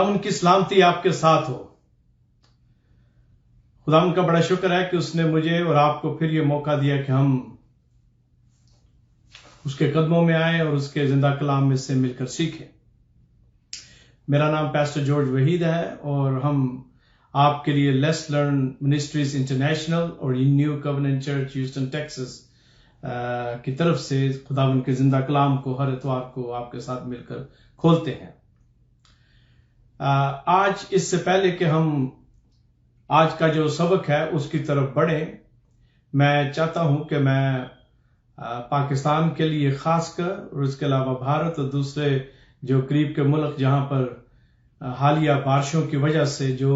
خداوند کی سلامتی آپ کے ساتھ ہو۔ خداوند کا بڑا شکر ہے کہ اس نے مجھے اور آپ کو پھر یہ موقع دیا کہ ہم اس کے قدموں میں آئیں اور اس کے زندہ کلام میں سے مل کر سیکھیں۔ میرا نام پاسٹر جارج وحید ہے اور ہم آپ کے لیے لیٹس لرن منسٹریز انٹرنیشنل اور new covenant church Houston Texas کی طرف سے خداوند کے زندہ کلام کو ہر اتوار کو آپ کے ساتھ مل کر کھولتے ہیں۔ آج اس سے پہلے کہ ہم آج کا جو سبق ہے اس کی طرف بڑھیں، میں چاہتا ہوں کہ میں پاکستان کے لیے خاص کر اور اس کے علاوہ بھارت اور دوسرے جو قریب کے ملک جہاں پر حالیہ بارشوں کی وجہ سے جو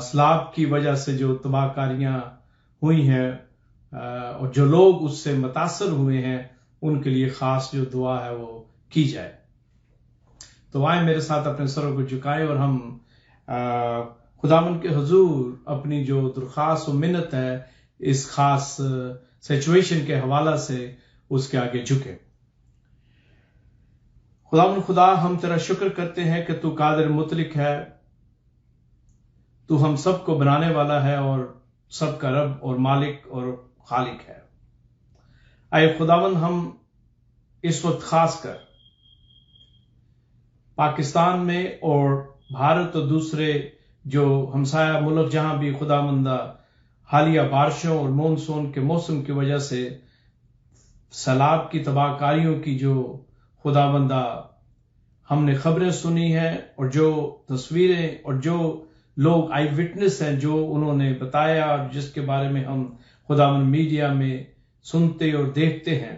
سیلاب کی وجہ سے جو تباہ کاریاں ہوئی ہیں اور جو لوگ اس سے متاثر ہوئے ہیں ان کے لیے خاص جو دعا ہے وہ کی جائے۔ تو آئیں میرے ساتھ اپنے سروں کو جھکائیں اور ہم خداوند کے حضور اپنی جو درخواست و منت ہے اس خاص سچویشن کے حوالہ سے اس کے آگے جھکے۔ خداوند خدا، ہم تیرا شکر کرتے ہیں کہ تو قادر مطلق ہے، تو ہم سب کو بنانے والا ہے اور سب کا رب اور مالک اور خالق ہے۔ اے خداوند، ہم اس وقت خاص کر پاکستان میں اور بھارت اور دوسرے جو ہمسایہ ملک جہاں بھی خداوندہ حالیہ بارشوں اور مونسون کے موسم کی وجہ سے سیلاب کی تباہ کاریوں کی جو خداوندہ ہم نے خبریں سنی ہیں اور جو تصویریں اور جو لوگ آئی وٹنس ہیں جو انہوں نے بتایا اور جس کے بارے میں ہم خداوند میڈیا میں سنتے اور دیکھتے ہیں،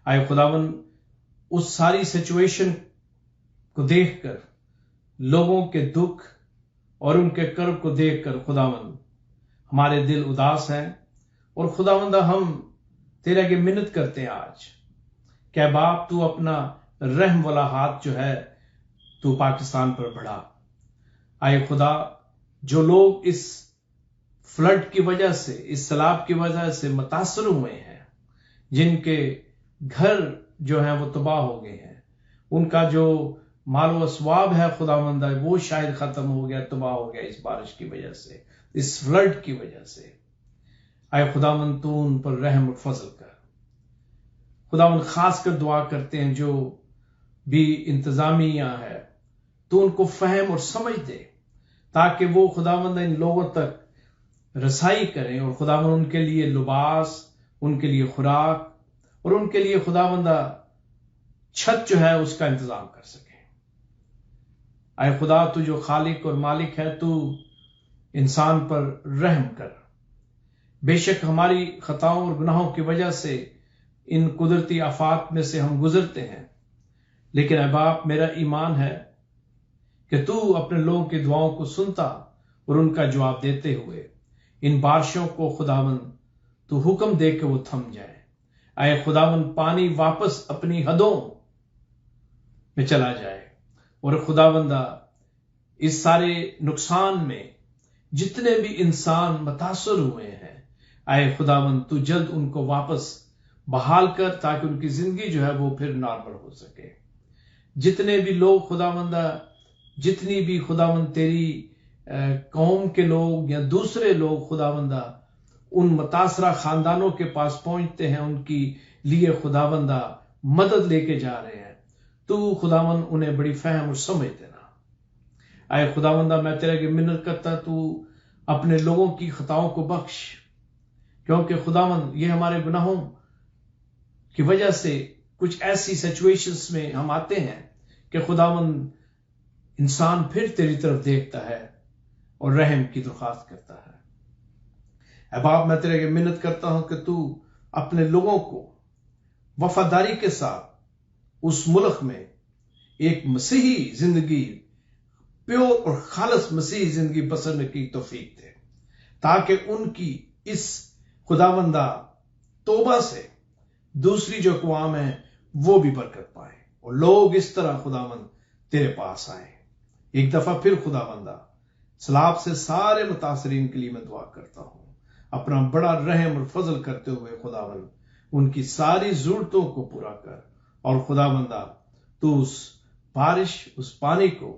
اے خداوند اس ساری سچویشن کو دیکھ کر لوگوں کے دکھ اور ان کے کرب کو دیکھ کر خداوند ہمارے دل اداس ہیں، اور خداوندہ ہم تیرے کی منت کرتے ہیں آج کہ باپ تو اپنا رحم والا ہاتھ جو ہے تو پاکستان پر بڑھا۔ اے خدا، جو لوگ اس فلڈ کی وجہ سے اس سیلاب کی وجہ سے متاثر ہوئے ہیں، جن کے گھر جو ہیں وہ تباہ ہو گئے ہیں، ان کا جو مال و اسباب ہے خداوندہ وہ شاید ختم ہو گیا، تباہ ہو گیا اس بارش کی وجہ سے، اس فلڈ کی وجہ سے، اے خداوند تو ان پر رحم اور فضل کر۔ خداوند خاص کر دعا کرتے ہیں جو بھی انتظامیہ ہے، تو ان کو فہم اور سمجھ دے تاکہ وہ خداوند ان لوگوں تک رسائی کریں، اور خداوند ان کے لیے لباس، ان کے لیے خوراک اور ان کے لیے خداوندہ چھت جو ہے اس کا انتظام کر سکیں۔ اے خدا، تو جو خالق اور مالک ہے تو انسان پر رحم کر۔ بے شک ہماری خطاؤں اور گناہوں کی وجہ سے ان قدرتی آفات میں سے ہم گزرتے ہیں، لیکن اے باپ میرا ایمان ہے کہ تو اپنے لوگوں کی دعاؤں کو سنتا اور ان کا جواب دیتے ہوئے ان بارشوں کو خداوند تو حکم دے کہ وہ تھم جائے۔ اے خداوند پانی واپس اپنی حدوں میں چلا جائے، اور خداوندہ اس سارے نقصان میں جتنے بھی انسان متاثر ہوئے ہیں، اے خداوند تو جلد ان کو واپس بحال کر تاکہ ان کی زندگی جو ہے وہ پھر نارمل ہو سکے۔ جتنے بھی لوگ خداوندہ، جتنی بھی خداوند تیری قوم کے لوگ یا دوسرے لوگ خداوندہ ان متاثرہ خاندانوں کے پاس پہنچتے ہیں، ان کی لیے خداوندہ مدد لے کے جا رہے ہیں، تو خداوند انہیں بڑی فہم اور سمجھ دینا۔ اے خداوندہ میں تیرے کی منت کرتا تو اپنے لوگوں کی خطاؤں کو بخش، کیونکہ خداوند یہ ہمارے گناہوں کی وجہ سے کچھ ایسی سچویشنز میں ہم آتے ہیں کہ خداوند انسان پھر تیری طرف دیکھتا ہے اور رحم کی درخواست کرتا ہے۔ اے باپ میں تیرے کی منت کرتا ہوں کہ تو اپنے لوگوں کو وفاداری کے ساتھ اس ملک میں ایک مسیحی زندگی، پیور اور خالص مسیحی زندگی بسرنے کی توفیق دے، تاکہ ان کی اس خداوندہ توبہ سے دوسری جو اقوام ہیں وہ بھی برکت پائیں اور لوگ اس طرح خداوند تیرے پاس آئیں۔ ایک دفعہ پھر خداوندہ سیلاب سے سارے متاثرین کے لیے میں دعا کرتا ہوں، اپنا بڑا رحم اور فضل کرتے ہوئے خداوند ان کی ساری ضرورتوں کو پورا کر، اور خداوندہ تو اس بارش، اس پانی کو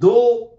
2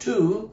2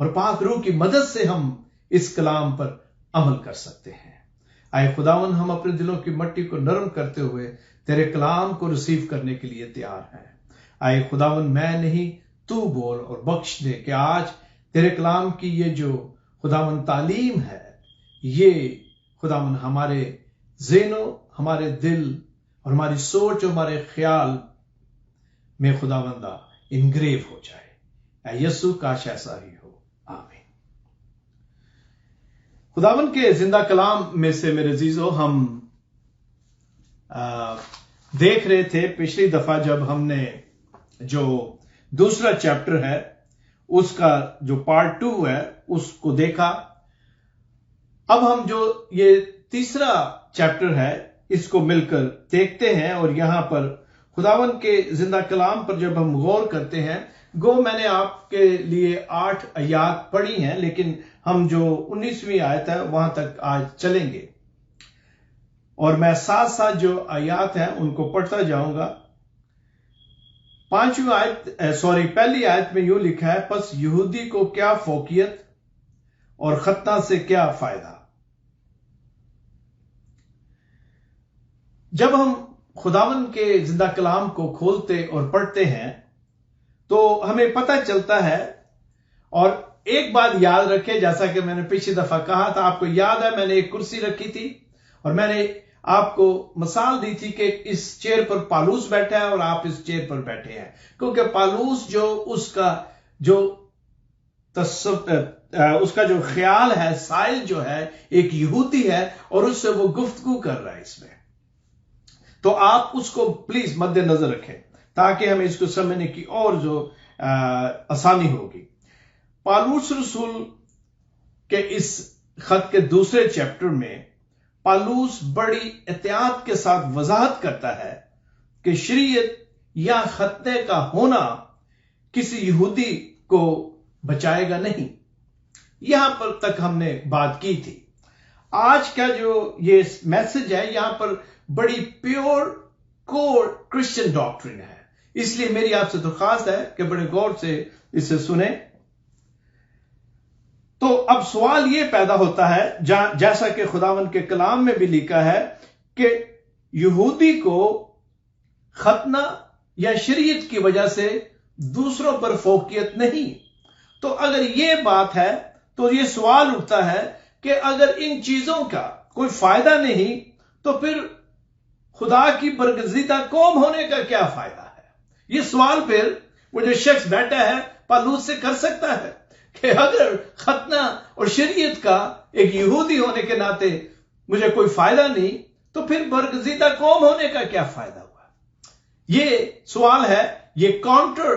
اور پاک روح کی مدد سے ہم اس کلام پر عمل کر سکتے ہیں۔ اے خداوند، ہم اپنے دلوں کی مٹی کو نرم کرتے ہوئے تیرے کلام کو ریسیو کرنے کے لیے تیار ہیں۔ اے خداوند، میں نہیں تو بول اور بخش دے کہ آج تیرے کلام کی یہ جو خداوند تعلیم ہے، یہ خداوند ہمارے ذہنوں، ہمارے دل اور ہماری سوچ اور ہمارے خیال میں خداوندہ انگریو ہو جائے۔ اے یسوع، کاش ایسا ہی ہو، آمین۔ خداوند کے زندہ کلام میں سے میرے عزیزو، ہم دیکھ رہے تھے پچھلی دفعہ جب ہم نے جو دوسرا چیپٹر ہے اس کا جو پارٹ 2 ہے اس کو دیکھا۔ اب ہم جو یہ تیسرا چیپٹر ہے اس کو مل کر دیکھتے ہیں، اور یہاں پر خداوند کے زندہ کلام پر جب ہم غور کرتے ہیں، میں نے آپ کے لیے 8 آیات پڑھی ہیں، لیکن ہم جو 19ویں آیت ہے وہاں تک آج چلیں گے، اور میں ساتھ ساتھ جو آیات ہیں ان کو پڑھتا جاؤں گا۔ پہلی آیت میں یوں لکھا ہے، پس یہودی کو کیا فوقیت اور ختنہ سے کیا فائدہ۔ جب ہم خداوند کے زندہ کلام کو کھولتے اور پڑھتے ہیں تو ہمیں پتہ چلتا ہے، اور ایک بات یاد رکھے، جیسا کہ میں نے پچھلی دفعہ کہا تھا، آپ کو یاد ہے میں نے ایک کرسی رکھی تھی اور میں نے آپ کو مثال دی تھی کہ اس چیئر پر پالوس بیٹھا ہے اور آپ اس چیئر پر بیٹھے ہیں، کیونکہ پالوس جو اس کا جو خیال ہے، سائل جو ہے ایک یہودی ہے اور اس سے وہ گفتگو کر رہا ہے اس میں، تو آپ اس کو پلیز مد نظر رکھیں تاکہ ہمیں اس کو سمجھنے کی اور جو آسانی ہوگی۔ پالوس رسول کے اس خط کے دوسرے چیپٹر میں پالوس بڑی احتیاط کے ساتھ وضاحت کرتا ہے کہ شریعت یا ختنے کا ہونا کسی یہودی کو بچائے گا نہیں۔ یہاں پر تک ہم نے بات کی تھی۔ آج کا جو یہ میسج ہے یہاں پر بڑی پیور کور کرسچن ڈاکٹرن ہے، اس لیے میری آپ سے درخواست ہے کہ بڑے غور سے اسے سنیں۔ تو اب سوال یہ پیدا ہوتا ہے، جیسا کہ خداوند کے کلام میں بھی لکھا ہے کہ یہودی کو ختنہ یا شریعت کی وجہ سے دوسروں پر فوقیت نہیں۔ تو اگر یہ بات ہے تو یہ سوال اٹھتا ہے کہ اگر ان چیزوں کا کوئی فائدہ نہیں تو پھر خدا کی برگزیدہ قوم ہونے کا کیا فائدہ ہے؟ یہ سوال پھر وہ جو شخص بیٹھا ہے پالوس سے کر سکتا ہے کہ اگر ختنہ اور شریعت کا ایک یہودی ہونے کے ناطے مجھے کوئی فائدہ نہیں تو پھر برگزیدہ قوم ہونے کا کیا فائدہ ہوا؟ یہ سوال ہے، یہ کاؤنٹر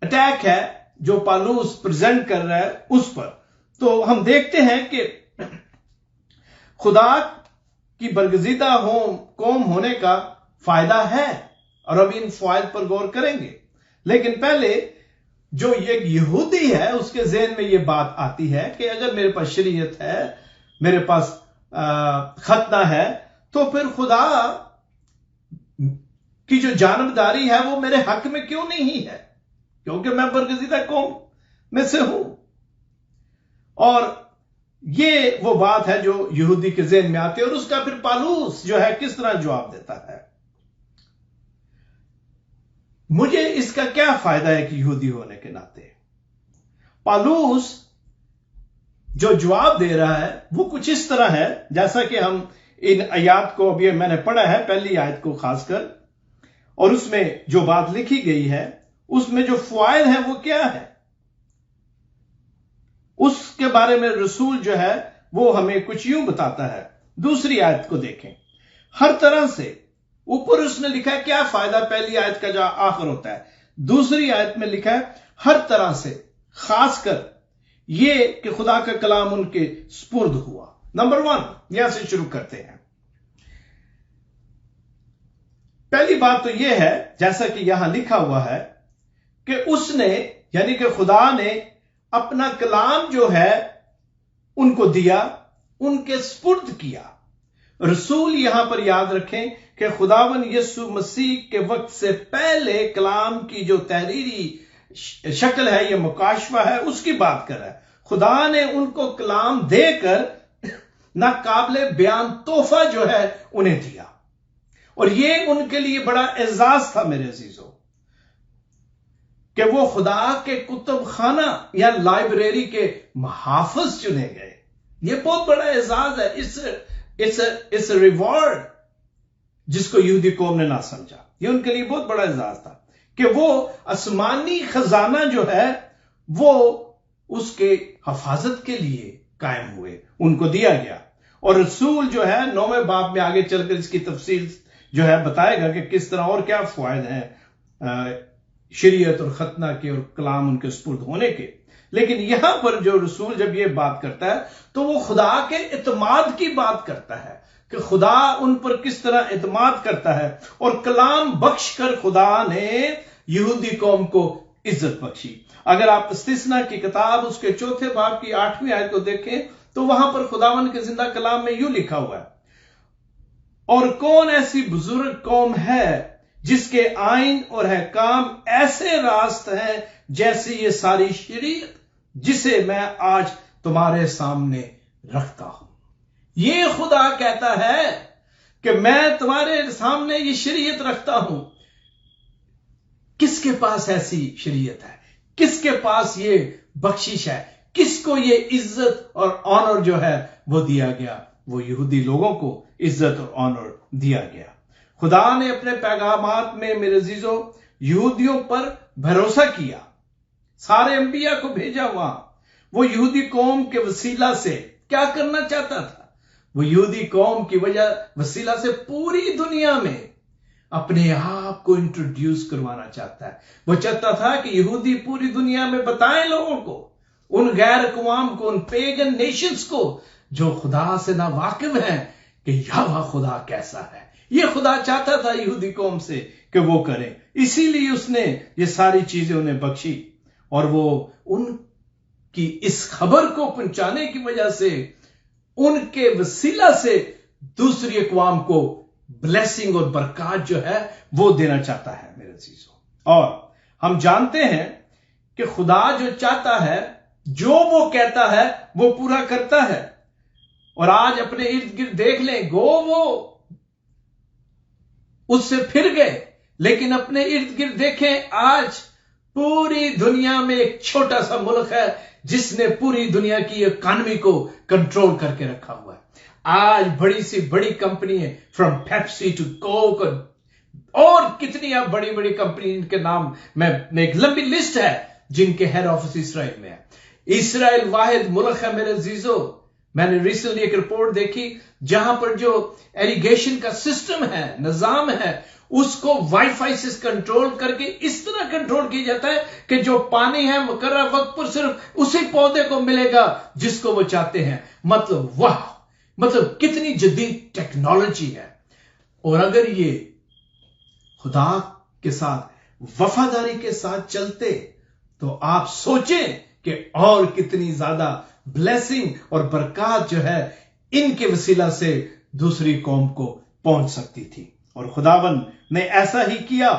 اٹیک ہے جو پالوس پریزنٹ کر رہا ہے اس پر۔ تو ہم دیکھتے ہیں کہ خدا کی برگزیدہ قوم ہونے کا فائدہ ہے، اور اب ان فوائد پر غور کریں گے، لیکن پہلے جو یہ یہودی ہے اس کے ذہن میں یہ بات آتی ہے کہ اگر میرے پاس شریعت ہے، میرے پاس ختنہ ہے، تو پھر خدا کی جو جانبداری ہے وہ میرے حق میں کیوں نہیں ہے، کیونکہ میں برگزیدہ قوم میں سے ہوں۔ اور یہ وہ بات ہے جو یہودی کے ذہن میں آتی ہے، اور اس کا پھر پالوس جو ہے کس طرح جواب دیتا ہے۔ مجھے اس کا کیا فائدہ ہے کہ یہودی ہونے کے ناطے؟ پالوس جو جواب دے رہا ہے وہ کچھ اس طرح ہے، جیسا کہ ہم ان آیات کو ابھی میں نے پڑھا ہے، پہلی آیت کو خاص کر، اور اس میں جو بات لکھی گئی ہے اس میں جو فوائد ہیں وہ کیا ہے، اس کے بارے میں رسول جو ہے وہ ہمیں کچھ یوں بتاتا ہے۔ دوسری آیت کو دیکھیں، ہر طرح سے، اوپر اس نے لکھا ہے کیا فائدہ، پہلی آیت کا جو آخر ہوتا ہے، دوسری آیت میں لکھا ہے ہر طرح سے، خاص کر یہ کہ خدا کا کلام ان کے سپرد ہوا۔ نمبر 1 یہاں سے شروع کرتے ہیں۔ پہلی بات تو یہ ہے، جیسا کہ یہاں لکھا ہوا ہے، کہ اس نے یعنی کہ خدا نے اپنا کلام جو ہے ان کو دیا، ان کے سپرد کیا۔ رسول یہاں پر یاد رکھیں کہ خداوند یسوع مسیح کے وقت سے پہلے کلام کی جو تحریری شکل ہے، یہ مکاشفہ ہے، اس کی بات کر رہا ہے۔ خدا نے ان کو کلام دے کر ناقابل بیان تحفہ جو ہے انہیں دیا، اور یہ ان کے لیے بڑا اعزاز تھا میرے عزیزو، کہ وہ خدا کے کتب خانہ یا لائبریری کے محافظ چنے گئے۔ یہ بہت بڑا اعزاز ہے، اس ریوارڈ جس کو یہودی قوم نے نہ سمجھا۔ یہ ان کے لیے بہت بڑا اعزاز تھا کہ وہ آسمانی خزانہ جو ہے وہ اس کے حفاظت کے لیے قائم ہوئے، ان کو دیا گیا۔ اور رسول جو ہے 9ویں باب میں آگے چل کر اس کی تفصیل جو ہے بتائے گا کہ کس طرح اور کیا فوائد ہیں شریعت اور ختنہ کے اور کلام ان کے سپرد ہونے کے۔ لیکن یہاں پر جو رسول جب یہ بات کرتا ہے تو وہ خدا کے اعتماد کی بات کرتا ہے کہ خدا ان پر کس طرح اعتماد کرتا ہے، اور کلام بخش کر خدا نے یہودی قوم کو عزت بخشی۔ اگر آپ استثنا کی کتاب اس کے 4 باب کی 8ویں آیت کو دیکھیں تو وہاں پر خداوند کے زندہ کلام میں یوں لکھا ہوا ہے، اور کون ایسی بزرگ قوم ہے جس کے آئین اور احکام ایسے راست ہیں جیسے یہ ساری شریعت جسے میں آج تمہارے سامنے رکھتا ہوں۔ یہ خدا کہتا ہے کہ میں تمہارے سامنے یہ شریعت رکھتا ہوں۔ کس کے پاس ایسی شریعت ہے؟ کس کے پاس یہ بخشش ہے؟ کس کو یہ عزت اور آنر جو ہے وہ دیا گیا؟ وہ یہودی لوگوں کو عزت اور آنر دیا گیا۔ خدا نے اپنے پیغامات میں میرے عزیزو یہودیوں پر بھروسہ کیا، سارے انبیاء کو بھیجا وہاں۔ وہ یہودی قوم کے وسیلہ سے کیا کرنا چاہتا تھا؟ وہ یہودی قوم کی وسیلہ سے پوری دنیا میں اپنے آپ کو انٹروڈیوس کروانا چاہتا ہے۔ وہ چاہتا تھا کہ یہودی پوری دنیا میں بتائیں لوگوں کو، ان غیر اقوام کو، ان پیگن نیشنز کو جو خدا سے نا واقف ہیں، کہ یہوہ خدا کیسا ہے۔ یہ خدا چاہتا تھا یہودی قوم سے کہ وہ کریں، اسی لیے اس نے یہ ساری چیزیں انہیں بخشی، اور وہ ان کی اس خبر کو پہنچانے کی وجہ سے ان کے وسیلہ سے دوسری اقوام کو بلیسنگ اور برکات جو ہے وہ دینا چاہتا ہے میرے عزیزو۔ اور ہم جانتے ہیں کہ خدا جو چاہتا ہے، جو وہ کہتا ہے وہ پورا کرتا ہے۔ اور آج اپنے ارد گرد دیکھ لیں، وہ اس سے پھر گئے، لیکن اپنے ارد گرد دیکھیں، آج پوری دنیا میں ایک چھوٹا سا ملک ہے جس نے پوری دنیا کی اکانومی کو کنٹرول کر کے رکھا ہوا ہے۔ آج بڑی سی بڑی کمپنی ہے، فرام پیپسی ٹو کوک اور کتنی اب بڑی بڑی کمپنی، ان کے نام میں ایک لمبی لسٹ ہے جن کے ہیڈ آفس اسرائیل میں ہے۔ اسرائیل واحد ملک ہے میرے عزیزو۔ میں نے ریسنٹلی ایک رپورٹ دیکھی جہاں پر جو ایریگیشن کا سسٹم ہے، نظام ہے، اس کو وائی فائی سے کنٹرول کر کے اس طرح کنٹرول کیا جاتا ہے کہ جو پانی ہے مقررہ وقت پر صرف اسی پودے کو ملے گا جس کو وہ چاہتے ہیں۔ مطلب واہ، مطلب کتنی جدید ٹیکنالوجی ہے۔ اور اگر یہ خدا کے ساتھ وفاداری کے ساتھ چلتے تو آپ سوچیں کہ اور کتنی زیادہ بلیسنگ اور برکات جو ہے ان کے وسیلہ سے دوسری قوم کو پہنچ سکتی تھی۔ اور خداوند نے ایسا ہی کیا۔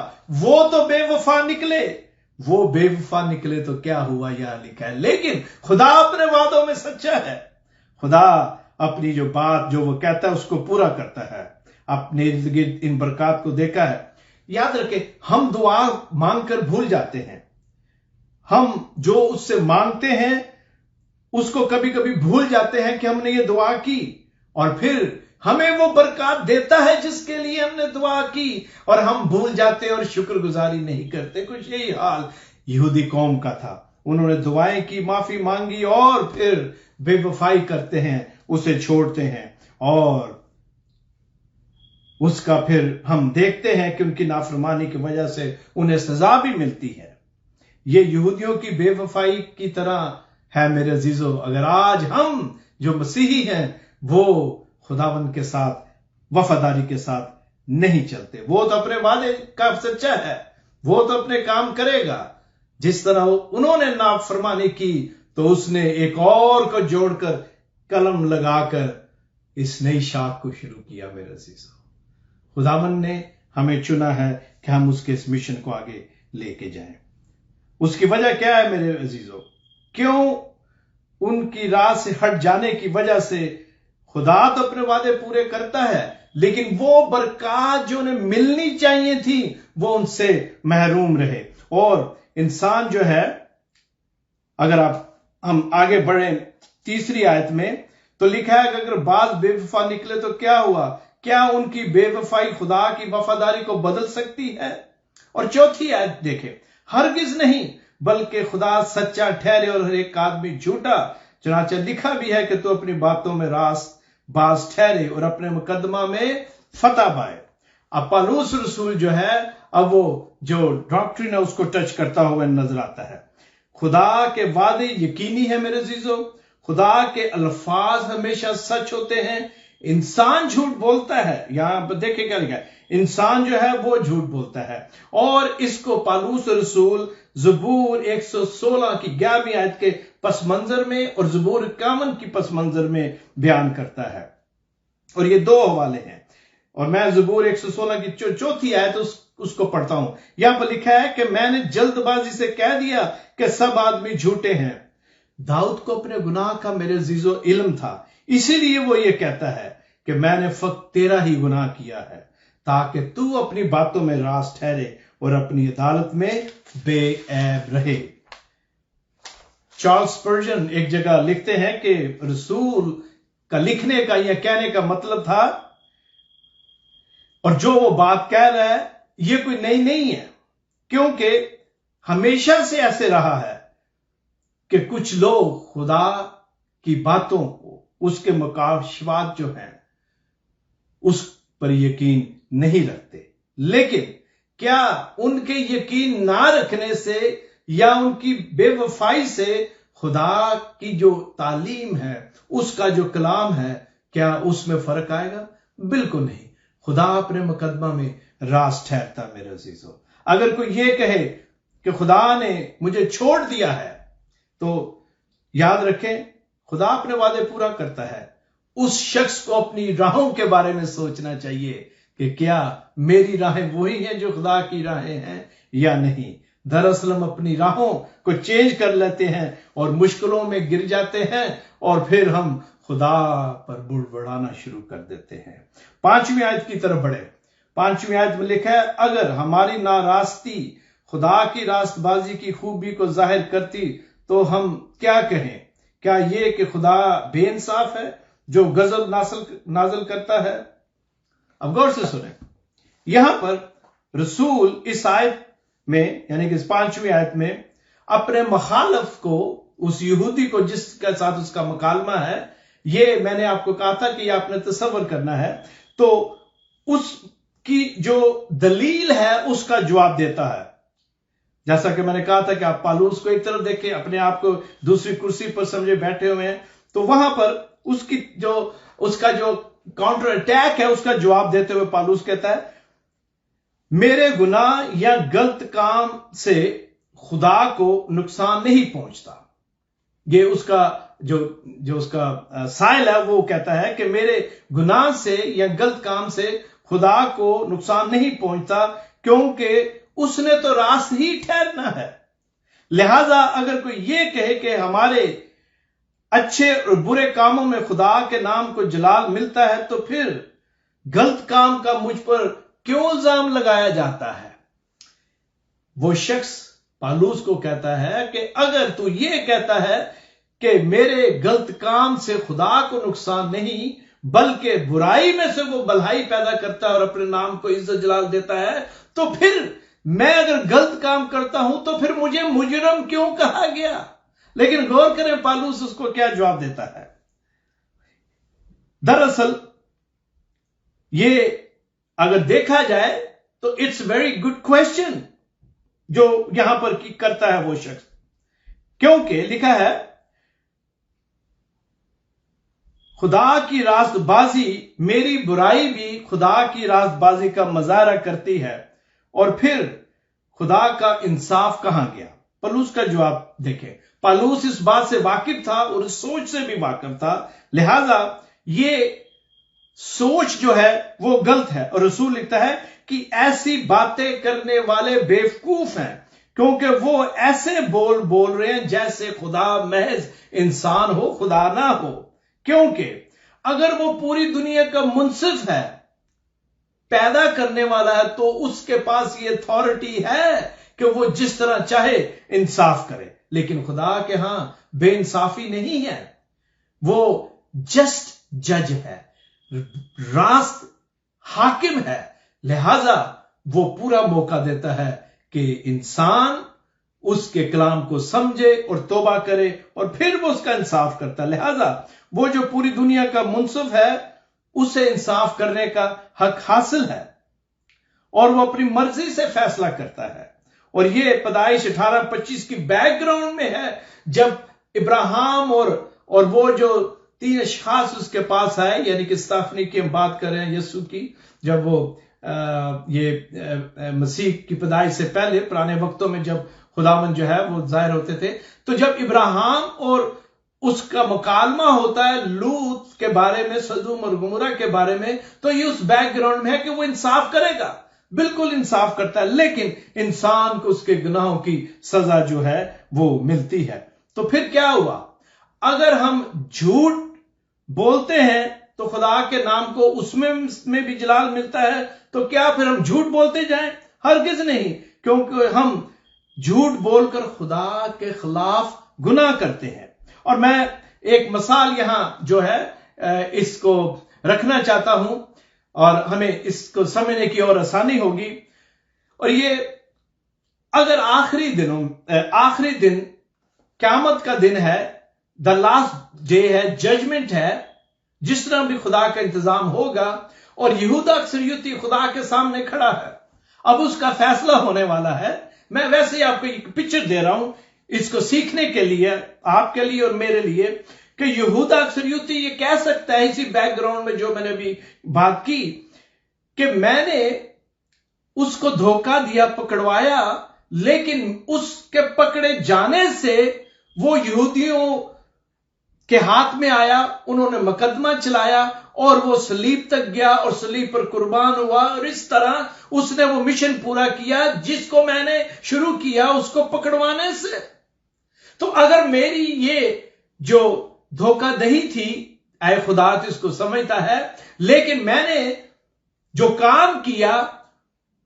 وہ تو بے وفا نکلے، وہ بے وفا نکلے تو کیا ہوا یہاں لکھا ہے، لیکن خدا اپنے وعدوں میں سچا ہے۔ خدا اپنی جو بات جو وہ کہتا ہے اس کو پورا کرتا ہے۔ اپنے ارد گرد ان برکات کو دیکھا ہے۔ یاد رکھیں، ہم دعا مانگ کر بھول جاتے ہیں، ہم جو اس سے مانگتے ہیں اس کو کبھی کبھی بھول جاتے ہیں کہ ہم نے یہ دعا کی، اور پھر ہمیں وہ برکات دیتا ہے جس کے لیے ہم نے دعا کی، اور ہم بھول جاتے اور شکر گزاری نہیں کرتے۔ کچھ یہی حال یہودی قوم کا تھا۔ انہوں نے دعائیں کی، معافی مانگی، اور پھر بے وفائی کرتے ہیں، اسے چھوڑتے ہیں، اور اس کا پھر ہم دیکھتے ہیں کہ ان کی نافرمانی کی وجہ سے انہیں سزا بھی ملتی ہے۔ یہ یہودیوں کی بے وفائی کی طرح ہے میرے عزیزو۔ اگر آج ہم جو مسیحی ہیں وہ خداوند کے ساتھ وفاداری کے ساتھ نہیں چلتے، وہ تو اپنے وعدے کا سچا ہے، وہ تو اپنے کام کرے گا۔ جس طرح انہوں نے نافرمانی کی تو اس نے ایک اور کو جوڑ کر قلم لگا کر اس نئی شاخ کو شروع کیا میرے عزیزو۔ خداوند نے ہمیں چنا ہے کہ ہم اس کے اس مشن کو آگے لے کے جائیں۔ اس کی وجہ کیا ہے میرے عزیزو؟ کیوں ان کی راہ سے ہٹ جانے کی وجہ سے خدا تو اپنے وعدے پورے کرتا ہے، لیکن وہ برکات جو انہیں ملنی چاہیے تھی وہ ان سے محروم رہے۔ اور انسان جو ہے، اگر ہم آگے بڑھیں تیسری آیت میں تو لکھا ہے کہ اگر بعض بے وفا نکلے تو کیا ہوا؟ کیا ان کی بے وفائی خدا کی وفاداری کو بدل سکتی ہے؟ اور چوتھی آیت دیکھیں، ہرگز نہیں، بلکہ خدا سچا ٹھہرے اور ہر ایک آدمی جھوٹا، چنانچہ لکھا بھی ہے کہ تو اپنی باتوں میں راست باز ٹھہرے اور اپنے مقدمہ میں فتح پائے۔ اب پالوس رسول جو ہے، اب وہ جو ڈاکٹرین ہے اس کو ٹچ کرتا ہوا نظر آتا ہے۔ خدا کے وعدے یقینی ہے میرے عزیزو، خدا کے الفاظ ہمیشہ سچ ہوتے ہیں، انسان جھوٹ بولتا ہے۔ یہاں پر دیکھیں کیا لکھا ہے، انسان جو ہے وہ جھوٹ بولتا ہے، اور اس کو پالوس رسول زبور 116 کی 11ویں آیت کے پس منظر میں اور زبور 51 کی پس منظر میں بیان کرتا ہے، اور یہ دو حوالے ہیں۔ اور میں زبور 116 کی چوتھی آیت اس کو پڑھتا ہوں۔ یہاں پر لکھا ہے کہ میں نے جلد بازی سے کہہ دیا کہ سب آدمی جھوٹے ہیں۔ داؤد کو اپنے گناہ کا میرے عزیزو علم تھا، اسی لیے وہ یہ کہتا ہے کہ میں نے فقط تیرا ہی گناہ کیا ہے، تاکہ تو اپنی باتوں میں راست ٹھہرے اور اپنی عدالت میں بے عیب رہے۔ چارلس اسپرجن ایک جگہ لکھتے ہیں کہ رسول کا لکھنے کا یا کہنے کا مطلب تھا، اور جو وہ بات کہہ رہا ہے یہ کوئی نئی نہیں ہے، کیونکہ ہمیشہ سے ایسے رہا ہے کہ کچھ لوگ خدا کی باتوں کو، اس کے مکاشفات جو ہیں اس پر یقین نہیں رکھتے، لیکن کیا ان کے یقین نہ رکھنے سے یا ان کی بے وفائی سے خدا کی جو تعلیم ہے، اس کا جو کلام ہے، کیا اس میں فرق آئے گا؟ بالکل نہیں۔ خدا اپنے مقدمہ میں راست ٹھہرتا میرے عزیزو۔ اگر کوئی یہ کہے کہ خدا نے مجھے چھوڑ دیا ہے، تو یاد رکھیں خدا اپنے وعدے پورا کرتا ہے۔ اس شخص کو اپنی راہوں کے بارے میں سوچنا چاہیے کہ کیا میری راہیں وہی ہیں جو خدا کی راہیں ہیں یا نہیں۔ دراصل ہم اپنی راہوں کو چینج کر لیتے ہیں اور مشکلوں میں گر جاتے ہیں، اور پھر ہم خدا پر بڑبڑانا شروع کر دیتے ہیں۔ 5ویں آیت کی طرف بڑھے۔ 5ویں آیت میں لکھا ہے، اگر ہماری ناراستی خدا کی راست بازی کی خوبی کو ظاہر کرتی تو ہم کیا کہیں؟ کیا یہ کہ خدا بے انصاف ہے جو غضب نازل کرتا ہے؟ اب غور سے سنیں، یہاں پر رسول اس آیت میں یعنی کہ اس 5ویں آیت میں اپنے مخالف کو، اس یہودی کو جس کے ساتھ اس کا مکالمہ ہے، یہ میں نے آپ کو کہا تھا کہ یہ آپ نے تصور کرنا ہے، تو اس کی جو دلیل ہے اس کا جواب دیتا ہے۔ جیسا کہ میں نے کہا تھا کہ آپ پالوس کو ایک طرف دیکھیں، اپنے آپ کو دوسری کرسی پر سمجھے بیٹھے ہوئے ہیں، تو وہاں پر اس کا جو کاؤنٹر اٹیک ہے اس کا جواب دیتے ہوئے پالوس کہتا ہے، میرے گناہ یا غلط کام سے خدا کو نقصان نہیں پہنچتا۔ یہ اس کا جو اس کا سائل ہے وہ کہتا ہے کہ میرے گناہ سے یا غلط کام سے خدا کو نقصان نہیں پہنچتا، کیونکہ اس نے تو راست ہی ٹھہرنا ہے۔ لہذا اگر کوئی یہ کہے کہ ہمارے اچھے اور برے کاموں میں خدا کے نام کو جلال ملتا ہے، تو پھر غلط کام کا مجھ پر کیوں الزام لگایا جاتا ہے؟ وہ شخص پالوس کو کہتا ہے کہ اگر تو یہ کہتا ہے کہ میرے غلط کام سے خدا کو نقصان نہیں بلکہ برائی میں سے وہ بھلائی پیدا کرتا ہے اور اپنے نام کو عزت جلال دیتا ہے، تو پھر میں اگر غلط کام کرتا ہوں تو پھر مجھے مجرم کیوں کہا گیا؟ لیکن غور کریں پالوس اس کو کیا جواب دیتا ہے۔ دراصل یہ اگر دیکھا جائے تو اٹس ویری گڈ کوشچن جو یہاں پر کرتا ہے وہ شخص، کیونکہ لکھا ہے خدا کی راست بازی، میری برائی بھی خدا کی راست بازی کا مظاہرہ کرتی ہے، اور پھر خدا کا انصاف کہاں گیا؟ پالوس کا جواب دیکھیں۔ پالوس اس بات سے واقف تھا اور اس سوچ سے بھی واقف تھا، لہذا یہ سوچ جو ہے وہ غلط ہے، اور رسول لکھتا ہے کہ ایسی باتیں کرنے والے بیوقوف ہیں کیونکہ وہ ایسے بول رہے ہیں جیسے خدا محض انسان ہو، خدا نہ ہو. کیونکہ اگر وہ پوری دنیا کا منصف ہے، پیدا کرنے والا ہے، تو اس کے پاس یہ اتھارٹی ہے کہ وہ جس طرح چاہے انصاف کرے. لیکن خدا کے ہاں بے انصافی نہیں ہے، وہ جسٹ جج ہے، راست حاکم ہے. لہذا وہ پورا موقع دیتا ہے کہ انسان اس کے کلام کو سمجھے اور توبہ کرے، اور پھر وہ اس کا انصاف کرتا ہے. لہذا وہ جو پوری دنیا کا منصف ہے، اسے انصاف کرنے کا حق حاصل ہے، اور وہ اپنی مرضی سے فیصلہ کرتا ہے. اور یہ پیدائش 18:25 کی بیک گراؤنڈ میں ہے، جب ابراہیم اور وہ جو 3 اشخاص اس کے پاس آئے، یعنی کہ استفانی کی ہم بات کر رہے ہیں، یسوع کی، جب وہ یہ مسیح کی پیدائش سے پہلے پرانے وقتوں میں جب خداوند جو ہے وہ ظاہر ہوتے تھے، تو جب ابراہیم اور اس کا مکالمہ ہوتا ہے لوط کے بارے میں، سدوم اور گمورہ کے بارے میں، تو یہ اس بیک گراؤنڈ میں ہے کہ وہ انصاف کرے گا، بالکل انصاف کرتا ہے، لیکن انسان کو اس کے گناہوں کی سزا جو ہے وہ ملتی ہے. تو پھر کیا ہوا؟ اگر ہم جھوٹ بولتے ہیں تو خدا کے نام کو اس میں بھی جلال ملتا ہے، تو کیا پھر ہم جھوٹ بولتے جائیں؟ ہرگز نہیں، کیونکہ ہم جھوٹ بول کر خدا کے خلاف گناہ کرتے ہیں. اور میں ایک مثال یہاں جو ہے اس کو رکھنا چاہتا ہوں، اور ہمیں اس کو سمجھنے کی اور آسانی ہوگی. اور یہ اگر آخری دن قیامت کا دن ہے، دا لاسٹ ڈے ہے، ججمنٹ ہے، جس طرح بھی خدا کا انتظام ہوگا، اور یہودا اکثریتی خدا کے سامنے کھڑا ہے، اب اس کا فیصلہ ہونے والا ہے. میں ویسے ہی آپ کو ایک پکچر دے رہا ہوں اس کو سیکھنے کے لیے، آپ کے لیے اور میرے لیے، کہ یہودا اکثریتی یہ کہہ سکتا ہے اسی بیک گراؤنڈ میں جو میں نے ابھی بات کی، کہ میں نے اس کو دھوکہ دیا، پکڑوایا، لیکن اس کے پکڑے جانے سے وہ یہودیوں کے ہاتھ میں آیا، انہوں نے مقدمہ چلایا، اور وہ صلیب تک گیا اور صلیب پر قربان ہوا، اور اس طرح اس نے وہ مشن پورا کیا جس کو میں نے شروع کیا اس کو پکڑوانے سے. تو اگر میری یہ جو دھوکہ دہی تھی، اے خدا تو اس کو سمجھتا ہے، لیکن میں نے جو کام کیا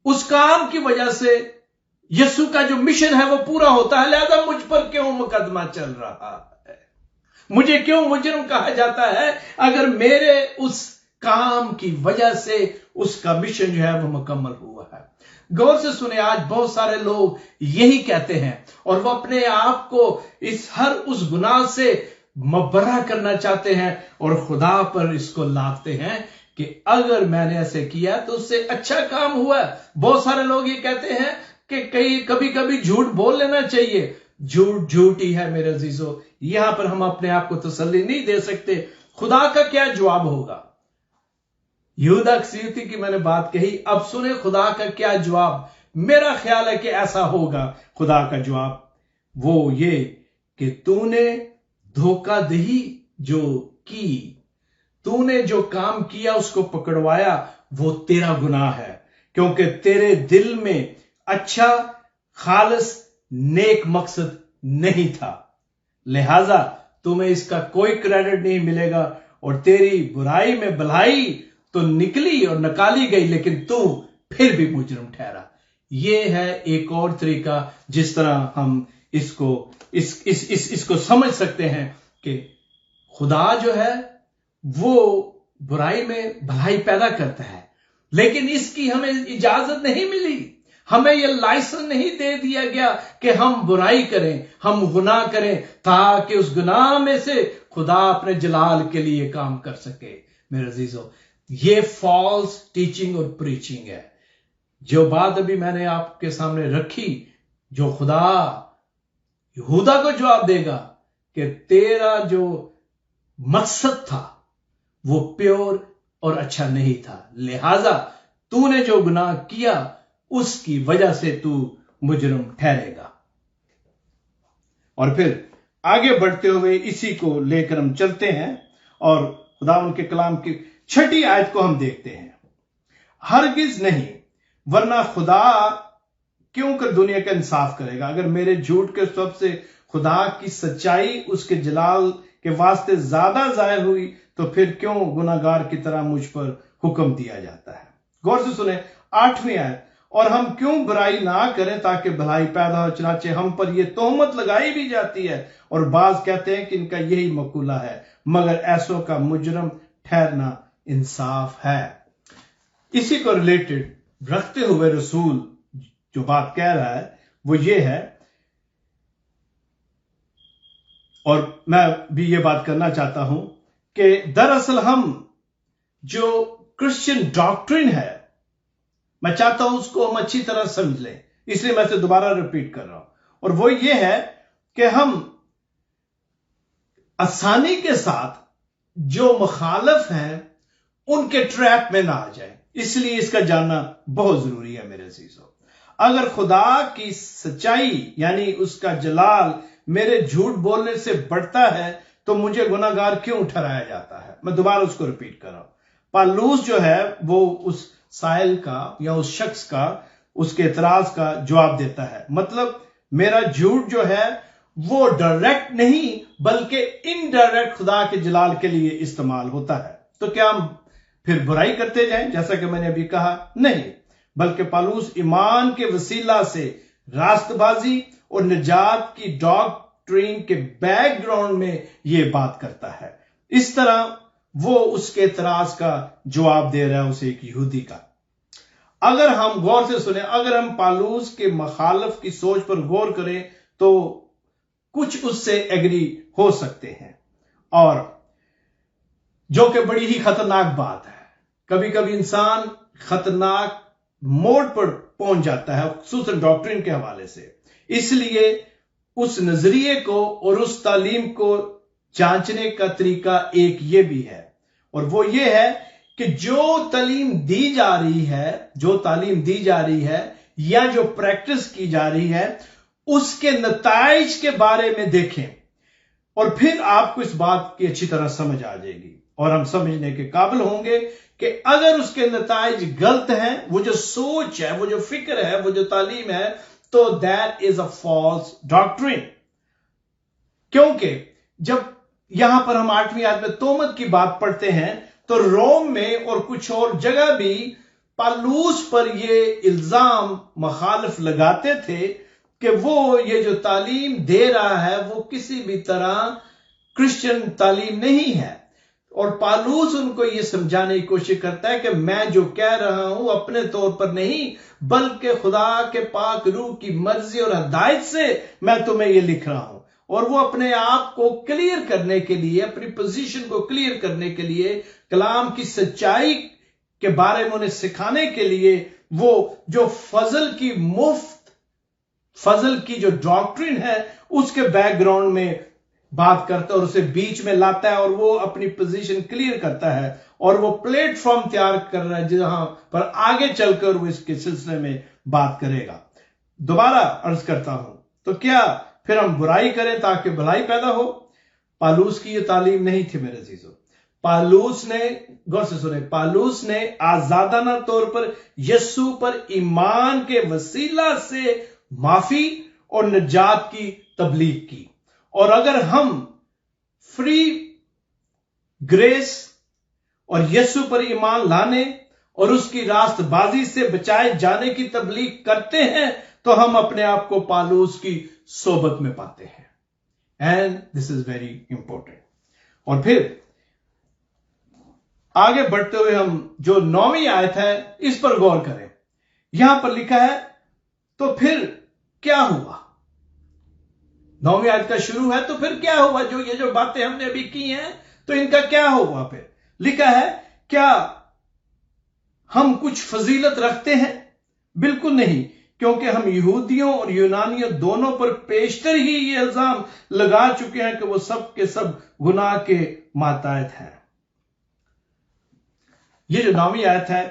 اس کام کی وجہ سے یسوع کا جو مشن ہے وہ پورا ہوتا ہے. لہذا مجھ پر کیوں مقدمہ چل رہا ہے؟ مجھے کیوں مجرم کہا جاتا ہے اگر میرے اس کام کی وجہ سے اس کا مشن جو ہے وہ مکمل ہوا ہے؟ غور سے سنیں، آج بہت سارے لوگ یہی کہتے ہیں، اور وہ اپنے آپ کو ہر اس گناہ سے مبرہ کرنا چاہتے ہیں، اور خدا پر اس کو لاتے ہیں کہ اگر میں نے ایسے کیا تو اس سے اچھا کام ہوا. بہت سارے لوگ یہ کہتے ہیں کہ کبھی کبھی جھوٹ بول لینا چاہیے. جھوٹ ہی ہے میرے عزیزو. یہاں پر ہم اپنے آپ کو تسلی نہیں دے سکتے. خدا کا کیا جواب ہوگا؟ یہودا اکثریتی کی میں نے بات کہی، اب سنیں خدا کا کیا جواب. میرا خیال ہے کہ ایسا ہوگا. خدا کا جواب وہ یہ کہ تو نے دھوکہ دہی جو کی، تو نے جو کام کیا اس کو پکڑوایا، وہ تیرا گناہ ہے، کیونکہ تیرے دل میں اچھا خالص نیک مقصد نہیں تھا. لہذا تمہیں اس کا کوئی کریڈٹ نہیں ملے گا، اور تیری برائی میں بھلائی تو نکلی اور نکالی گئی، لیکن تو پھر بھی مجرم ٹھہرا. یہ ہے ایک اور طریقہ جس طرح ہم اس کو سمجھ سکتے ہیں کہ خدا جو ہے وہ برائی میں بھلائی پیدا کرتا ہے، لیکن اس کی ہمیں اجازت نہیں ملی. ہمیں یہ لائسنس نہیں دے دیا گیا کہ ہم برائی کریں، ہم گناہ کریں، تاکہ اس گناہ میں سے خدا اپنے جلال کے لیے کام کر سکے. میرے عزیزو، یہ فالس ٹیچنگ اور پریچنگ ہے. جو بات ابھی میں نے آپ کے سامنے رکھی، جو خدا یہودا کو جواب دے گا کہ تیرا جو مقصد تھا وہ پیور اور اچھا نہیں تھا، لہذا تو نے جو گناہ کیا اس کی وجہ سے تو مجرم ٹھہرے گا. اور پھر آگے بڑھتے ہوئے اسی کو لے کر ہم چلتے ہیں، اور خداوند کے کلام کی 6 آیت کو ہم دیکھتے ہیں. ہرگز نہیں، ورنہ خدا کیوں کر دنیا کا انصاف کرے گا؟ اگر میرے جھوٹ کے سبب سے خدا کی سچائی اس کے جلال کے واسطے زیادہ ظاہر ہوئی تو پھر کیوں گناہگار کی طرح مجھ پر حکم دیا جاتا ہے؟ غور سے سنیں 8ویں آیت، اور ہم کیوں برائی نہ کریں تاکہ بھلائی پیدا ہو، چنانچہ ہم پر یہ تہمت لگائی بھی جاتی ہے اور بعض کہتے ہیں کہ ان کا یہی مقولہ ہے، مگر ایسوں کا مجرم ٹھہرنا انصاف ہے۔ اسی کو ریلیٹڈ رکھتے ہوئے رسول جو بات کہہ رہا ہے وہ یہ ہے، اور میں بھی یہ بات کرنا چاہتا ہوں کہ دراصل ہم جو کرسچن ڈاکٹرن ہے، میں چاہتا ہوں اس کو ہم اچھی طرح سمجھ لیں، اس لیے میں اسے دوبارہ ریپیٹ کر رہا ہوں، اور وہ یہ ہے کہ ہم آسانی کے ساتھ جو مخالف ہیں ان کے ٹریپ میں نہ آ جائیں، اس لیے اس کا جاننا بہت ضروری ہے میرے عزیزو۔ اگر خدا کی سچائی یعنی اس کا جلال میرے جھوٹ بولنے سے بڑھتا ہے تو مجھے گناہگار کیوں ٹھہرایا جاتا ہے؟ میں دوبارہ اس کو ریپیٹ کر رہا ہوں۔ پالوس جو ہے وہ اس سائل کا یا اس شخص کا اس کے اعتراض کا جواب دیتا ہے، مطلب میرا جھوٹ جو ہے وہ ڈائریکٹ نہیں بلکہ انڈائریکٹ خدا کے جلال کے لیے استعمال ہوتا ہے، تو کیا ہم پھر برائی کرتے جائیں جیسا کہ میں نے ابھی کہا؟ نہیں، بلکہ پالوس ایمان کے وسیلہ سے راست بازی اور نجات کی ڈاکٹرین کے بیک گراؤنڈ میں یہ بات کرتا ہے۔ اس طرح وہ اس کے اعتراض کا جواب دے رہا ہے اسے ایک یہودی کا۔ اگر ہم غور سے سنیں، اگر ہم پالوس کے مخالف کی سوچ پر غور کریں تو کچھ اس سے ایگری ہو سکتے ہیں، اور جو کہ بڑی ہی خطرناک بات ہے۔ کبھی کبھی انسان خطرناک موڑ پر پہنچ جاتا ہے خصوصاً ڈاکٹرین کے حوالے سے، اس لیے اس نظریے کو اور اس تعلیم کو جانچنے کا طریقہ ایک یہ بھی ہے، اور وہ یہ ہے کہ جو تعلیم دی جا رہی ہے یا جو پریکٹس کی جا رہی ہے اس کے نتائج کے بارے میں دیکھیں، اور پھر آپ کو اس بات کی اچھی طرح سمجھ آ جائے گی، اور ہم سمجھنے کے قابل ہوں گے کہ اگر اس کے نتائج غلط ہیں، وہ جو سوچ ہے، وہ جو فکر ہے، وہ جو تعلیم ہے، تو that is a false doctrine۔ کیونکہ جب یہاں پر ہم 8ویں آیت میں تہمت کی بات پڑھتے ہیں تو روم میں اور کچھ اور جگہ بھی پالوس پر یہ الزام مخالف لگاتے تھے کہ وہ یہ جو تعلیم دے رہا ہے وہ کسی بھی طرح کرسچن تعلیم نہیں ہے، اور پالوس ان کو یہ سمجھانے کی کوشش کرتا ہے کہ میں جو کہہ رہا ہوں اپنے طور پر نہیں بلکہ خدا کے پاک روح کی مرضی اور ہدایت سے میں تمہیں یہ لکھ رہا ہوں، اور وہ اپنے آپ کو کلیئر کرنے کے لیے، اپنی پوزیشن کو کلیئر کرنے کے لیے، کلام کی سچائی کے بارے میں انہیں سکھانے کے لیے وہ جو فضل کی جو ڈاکٹرین ہے اس کے بیک گراؤنڈ میں بات کرتا ہے اور اسے بیچ میں لاتا ہے، اور وہ اپنی پوزیشن کلیئر کرتا ہے، اور وہ پلیٹ فارم تیار کر رہا ہے جہاں پر آگے چل کر وہ اس کے سلسلے میں بات کرے گا۔ دوبارہ عرض کرتا ہوں، تو کیا پھر ہم برائی کریں تاکہ بھلائی پیدا ہو؟ پالوس کی یہ تعلیم نہیں تھی میرے عزیزو۔ پالوس نے، غور سے سنیں، پالوس نے آزادانہ طور پر یسوع پر ایمان کے وسیلہ سے معافی اور نجات کی تبلیغ کی، اور اگر ہم فری گریس اور یسوع پر ایمان لانے اور اس کی راست بازی سے بچائے جانے کی تبلیغ کرتے ہیں تو ہم اپنے آپ کو پالوس کی صحبت میں پاتے ہیں، and this is very important. اور پھر آگے بڑھتے ہوئے ہم جو 9ویں آیت ہے اس پر غور کریں۔ یہاں پر لکھا ہے تو پھر کیا ہوا؟ 9ویں آیت کا شروع ہے تو پھر کیا ہوا؟ یہ جو باتیں ہم نے ابھی کی ہیں تو ان کا کیا ہوا؟ پھر لکھا ہے کیا ہم کچھ فضیلت رکھتے ہیں؟ بالکل نہیں، کیونکہ ہم یہودیوں اور یونانیوں دونوں پر پیشتر ہی یہ الزام لگا چکے ہیں کہ وہ سب کے سب گناہ کے ماتحت ہیں۔ یہ جو 9ویں آیت ہے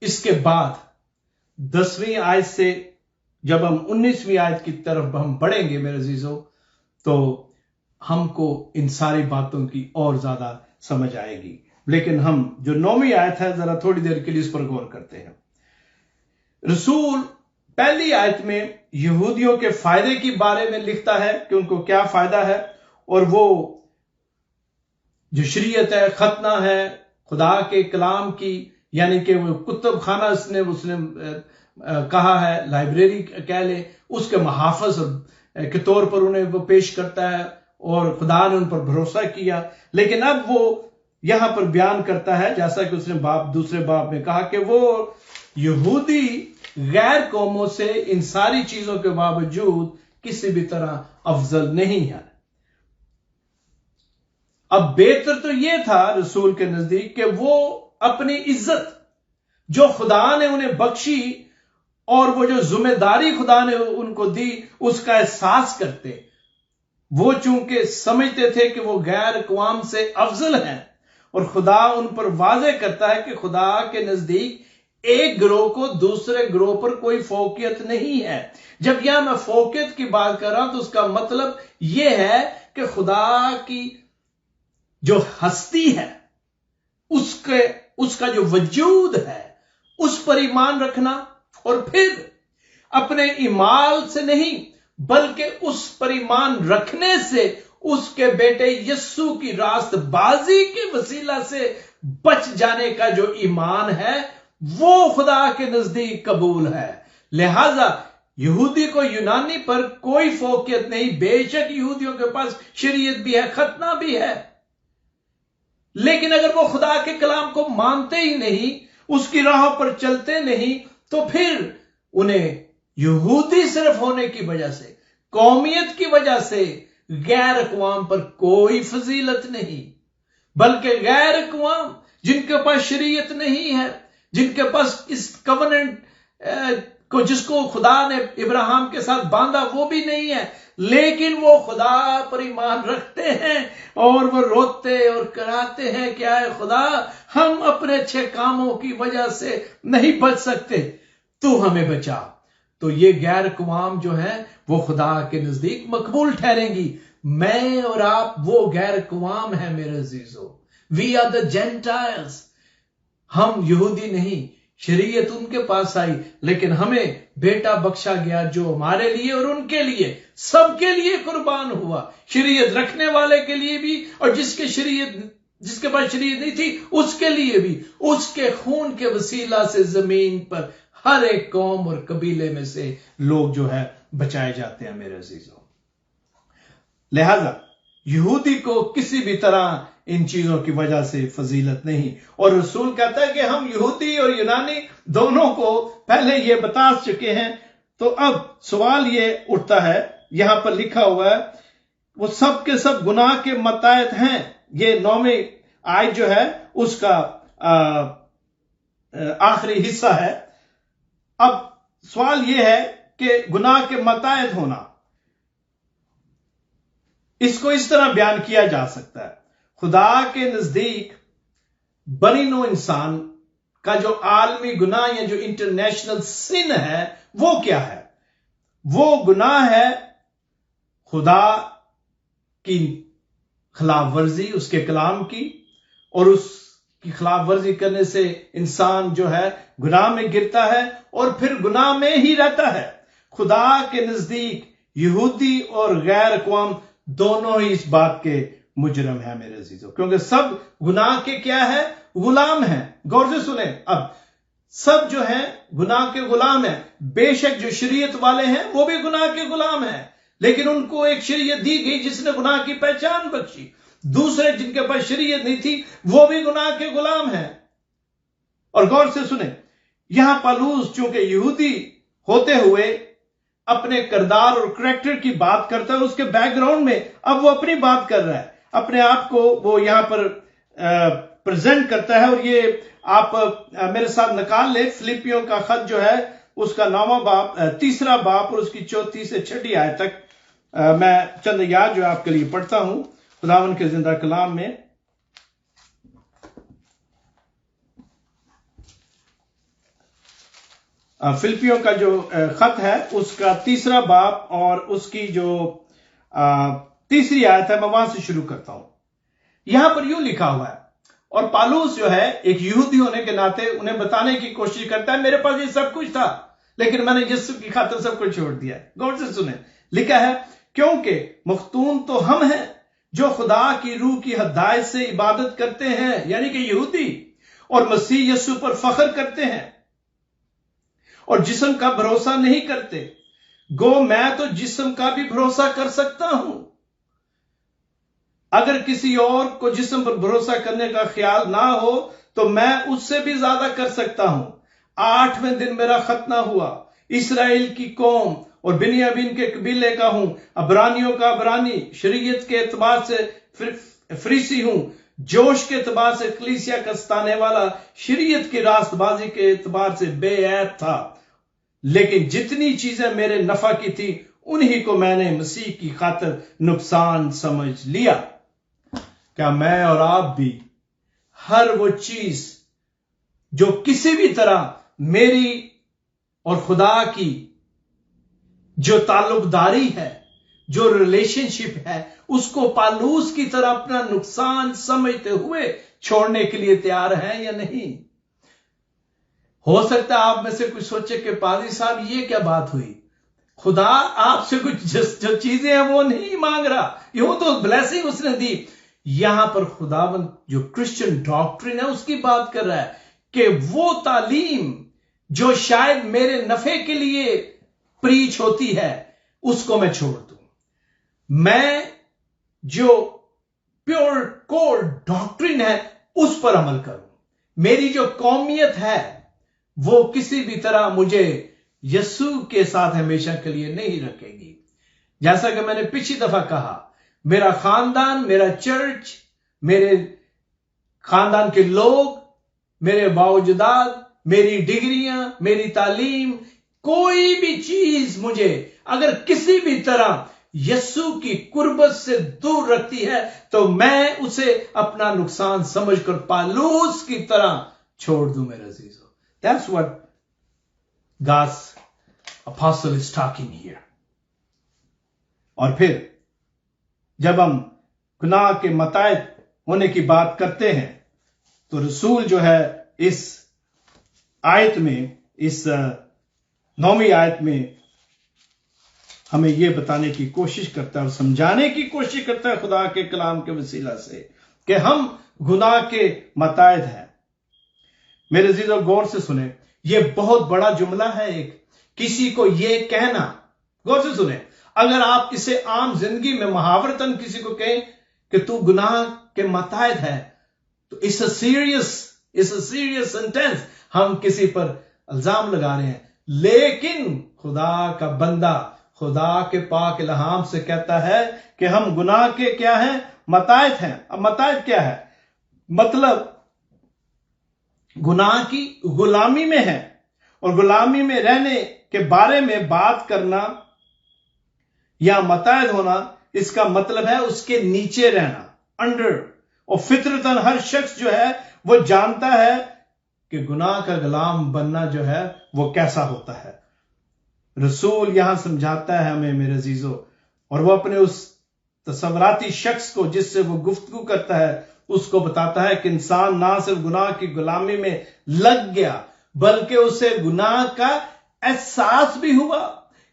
اس کے بعد 10ویں آیت سے جب ہم 19ویں آیت کی طرف ہم بڑھیں گے میرے عزیزو تو ہم کو ان ساری باتوں کی اور زیادہ سمجھ آئے گی، لیکن ہم جو 9ویں آیت ہے ذرا تھوڑی دیر کے لیے اس پر غور کرتے ہیں۔ رسول پہلی آیت میں یہودیوں کے فائدے کے بارے میں لکھتا ہے کہ ان کو کیا فائدہ ہے، اور وہ جو شریعت ہے، ختنہ ہے، خدا کے کلام کی، یعنی کہ وہ کتب خانہ اس نے کہا ہے، لائبریری کہہ لے، اس کے محافظ کے طور پر انہیں وہ پیش کرتا ہے، اور خدا نے ان پر بھروسہ کیا۔ لیکن اب وہ یہاں پر بیان کرتا ہے، جیسا کہ اس نے دوسرے باب میں کہا، کہ وہ یہودی غیر قوموں سے ان ساری چیزوں کے باوجود کسی بھی طرح افضل نہیں ہے۔ اب بہتر تو یہ تھا رسول کے نزدیک کہ وہ اپنی عزت جو خدا نے انہیں بخشی اور وہ جو ذمہ داری خدا نے ان کو دی اس کا احساس کرتے۔ وہ چونکہ سمجھتے تھے کہ وہ غیر اقوام سے افضل ہیں، اور خدا ان پر واضح کرتا ہے کہ خدا کے نزدیک ایک گروہ کو دوسرے گروہ پر کوئی فوقیت نہیں ہے۔ جب یہاں میں فوقیت کی بات کر رہا ہوں تو اس کا مطلب یہ ہے کہ خدا کی جو ہستی ہے، اس کا جو وجود ہے، اس پر ایمان رکھنا، اور پھر اپنے اعمال سے نہیں بلکہ اس پر ایمان رکھنے سے اس کے بیٹے یسوع کی راست بازی کے وسیلہ سے بچ جانے کا جو ایمان ہے وہ خدا کے نزدیک قبول ہے۔ لہذا یہودی کو یونانی پر کوئی فوقیت نہیں، بے شک یہودیوں کے پاس شریعت بھی ہے، ختنہ بھی ہے، لیکن اگر وہ خدا کے کلام کو مانتے ہی نہیں، اس کی راہوں پر چلتے نہیں، تو پھر انہیں یہودی صرف ہونے کی وجہ سے، قومیت کی وجہ سے غیر اقوام پر کوئی فضیلت نہیں، بلکہ غیر اقوام جن کے پاس شریعت نہیں ہے، جن کے پاس اس کوننٹ کو جس کو خدا نے ابراہیم کے ساتھ باندھا وہ بھی نہیں ہے، لیکن وہ خدا پر ایمان رکھتے ہیں اور وہ روتے اور کراتے ہیں کہ اے خدا، ہم اپنے اچھے کاموں کی وجہ سے نہیں بچ سکتے، تو ہمیں بچا۔ تو یہ غیر اقوام جو ہیں وہ خدا کے نزدیک مقبول ٹھہریں گی۔ میں اور آپ وہ غیر اقوام ہیں میرے عزیزو، وی آر دا جینٹائلز۔ ہم یہودی نہیں، شریعت ان کے پاس آئی، لیکن ہمیں بیٹا بخشا گیا جو ہمارے لیے اور ان کے لیے، سب کے لیے قربان ہوا، شریعت رکھنے والے کے لیے بھی اور جس کے پاس شریعت نہیں تھی اس کے لیے بھی۔ اس کے خون کے وسیلہ سے زمین پر ہر ایک قوم اور قبیلے میں سے لوگ جو ہے بچائے جاتے ہیں میرے عزیزوں۔ لہذا یہودی کو کسی بھی طرح ان چیزوں کی وجہ سے فضیلت نہیں، اور رسول کہتا ہے کہ ہم یہودی اور یونانی دونوں کو پہلے یہ بتا چکے ہیں۔ تو اب سوال یہ اٹھتا ہے، یہاں پر لکھا ہوا ہے وہ سب کے سب گناہ کے متحد ہیں، یہ 9ویں آیت جو ہے اس کا آخری حصہ ہے۔ اب سوال یہ ہے کہ گناہ کے متحد ہونا، اس کو اس طرح بیان کیا جا سکتا ہے، خدا کے نزدیک بنی نوع انسان کا جو عالمی گناہ یا جو انٹرنیشنل سن ہے وہ کیا ہے؟ وہ گناہ ہے خدا کی خلاف ورزی، اس کے کلام کی، اور اس کی خلاف ورزی کرنے سے انسان جو ہے گناہ میں گرتا ہے اور پھر گناہ میں ہی رہتا ہے۔ خدا کے نزدیک یہودی اور غیر اقوام دونوں ہی اس بات کے مجرم ہیں میرے عزیزو، کیونکہ سب گناہ کے کیا ہے؟ غلام ہیں۔ غور سے سنیں، اب سب جو ہیں گناہ کے غلام ہیں۔ بے شک جو شریعت والے ہیں وہ بھی گناہ کے غلام ہیں، لیکن ان کو ایک شریعت دی گئی جس نے گناہ کی پہچان بخشی۔ دوسرے جن کے پاس شریعت نہیں تھی وہ بھی گناہ کے غلام ہیں۔ اور غور سے سنیں، یہاں پالوس چونکہ یہودی ہوتے ہوئے اپنے کردار اور کریکٹر کی بات کرتا ہے، اس کے بیک گراؤنڈ میں اب وہ اپنی بات کر رہا ہے، اپنے آپ کو وہ یہاں پر پریزنٹ کرتا ہے۔ اور یہ آپ میرے ساتھ نکال لیں، فلپیوں کا خط جو ہے اس کا 9واں باب، 3 باب اور اس کی 34 سے 6 آیت تک میں چند یاد جو آپ کے لیے پڑھتا ہوں خداوند کے زندہ کلام میں۔ فلپیوں کا جو خط ہے اس کا 3 باب اور اس کی جو 3 آیت ہے، میں وہاں سے شروع کرتا ہوں۔ یہاں پر یوں لکھا ہوا ہے، اور پالوس جو ہے ایک یہودی ہونے کے ناطے انہیں بتانے کی کوشش کرتا ہے میرے پاس یہ سب کچھ تھا، لیکن میں نے یسوع کی خاطر سب کو چھوڑ دیا ہے. غور سے سنیں, لکھا ہے کیونکہ مختون تو ہم ہیں جو خدا کی روح کی ہدایت سے عبادت کرتے ہیں, یعنی کہ یہودی, اور مسیح یسوع پر فخر کرتے ہیں اور جسم کا بھروسہ نہیں کرتے. گو میں تو جسم کا بھی بھروسہ کر سکتا ہوں. اگر کسی اور کو جسم پر بھروسہ کرنے کا خیال نہ ہو تو میں اس سے بھی زیادہ کر سکتا ہوں. 8ویں دن میرا ختنہ ہوا. اسرائیل کی قوم اور بنیامین کے قبیلے کا ہوں. عبرانیوں کا عبرانی, شریعت کے اعتبار سے فریسی ہوں, جوش کے اعتبار سے کلیسیا کا ستانے والا, شریعت کی راست بازی کے اعتبار سے بے عیب تھا. لیکن جتنی چیزیں میرے نفع کی تھی انہی کو میں نے مسیح کی خاطر نقصان سمجھ لیا. کیا میں اور آپ بھی ہر وہ چیز جو کسی بھی طرح میری اور خدا کی جو تعلق داری ہے, جو ریلیشن شپ ہے, اس کو پالوس کی طرح اپنا نقصان سمجھتے ہوئے چھوڑنے کے لیے تیار ہیں یا نہیں؟ ہو سکتا ہے آپ میں سے کچھ سوچے کہ پادری صاحب یہ کیا بات ہوئی, خدا آپ سے کچھ جو چیزیں ہیں وہ نہیں مانگ رہا, یہ تو بلیسنگ اس نے دی. یہاں پر خداوند جو کرسچن ڈاکٹرن ہے اس کی بات کر رہا ہے کہ وہ تعلیم جو شاید میرے نفع کے لیے پریچ ہوتی ہے اس کو میں چھوڑ دوں. میں جو پیور کور ڈاکٹرن ہے اس پر عمل کروں. میری جو قومیت ہے وہ کسی بھی طرح مجھے یسوع کے ساتھ ہمیشہ کے لیے نہیں رکھے گی. جیسا کہ میں نے پچھلی دفعہ کہا, میرا خاندان, میرا چرچ, میرے خاندان کے لوگ, میرے باوجداد, میری ڈگریاں, میری تعلیم, کوئی بھی چیز مجھے اگر کسی بھی طرح یسوع کی قربت سے دور رکھتی ہے تو میں اسے اپنا نقصان سمجھ کر پالوس کی طرح چھوڑ دوں. میرے عزیزو, that's what God's apostle is talking here. اور پھر جب ہم گناہ کے متعد ہونے کی بات کرتے ہیں تو رسول جو ہے اس آیت میں, اس 9ویں آیت میں ہمیں یہ بتانے کی کوشش کرتا ہے اور سمجھانے کی کوشش کرتا ہے خدا کے کلام کے وسیلہ سے کہ ہم گناہ کے متعد ہیں. میرے عزیزو غور سے سنیں, یہ بہت بڑا جملہ ہے. ایک کسی کو یہ کہنا, غور سے سنیں, اگر آپ اسے عام زندگی میں محاورتاً کسی کو کہیں کہ تو گناہ کے متعد ہے تو it's a serious sentence. ہم کسی پر الزام لگا رہے ہیں. لیکن خدا کا بندہ خدا کے پاک الہام سے کہتا ہے کہ ہم گناہ کے کیا ہیں, متعد ہیں. اب متعد کیا ہے؟ مطلب گناہ کی غلامی میں ہے, اور غلامی میں رہنے کے بارے میں بات کرنا یا متعد ہونا, اس کا مطلب ہے اس کے نیچے رہنا, انڈر. اور فطرتاً ہر شخص جو ہے وہ جانتا ہے کہ گناہ کا غلام بننا جو ہے وہ کیسا ہوتا ہے. رسول یہاں سمجھاتا ہے ہمیں میرے عزیزو, اور وہ اپنے اس تصوراتی شخص کو جس سے وہ گفتگو کرتا ہے اس کو بتاتا ہے کہ انسان نہ صرف گناہ کی غلامی میں لگ گیا بلکہ اسے گناہ کا احساس بھی ہوا.